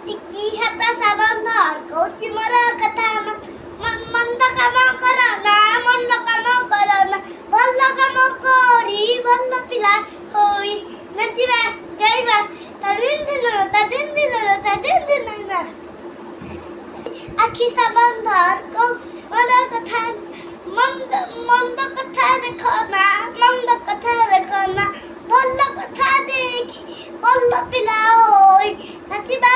ଟିକି ହାତ ସାବନ୍ଧ କହୁଛି ମୋର କଥା ମନ୍ଦ କାମ କର ନା ମନ୍ଦ କାମ କର ନା ଭଲ କାମ କରି ଭଲ ପିଲା ହୋଇ ନାଚିବା ଗାଇବା ତା ଦିନ ଆଖି ସାବନ୍ଧ ମୋର କଥା ମନ୍ଦ କଥା ଦେଖ ନା ମନ୍ଦ କଥା ଦେଖ ନା ଭଲ କଥା ଦେଖି ଭଲ ପିଲା ହୋଇ ନାଚିବା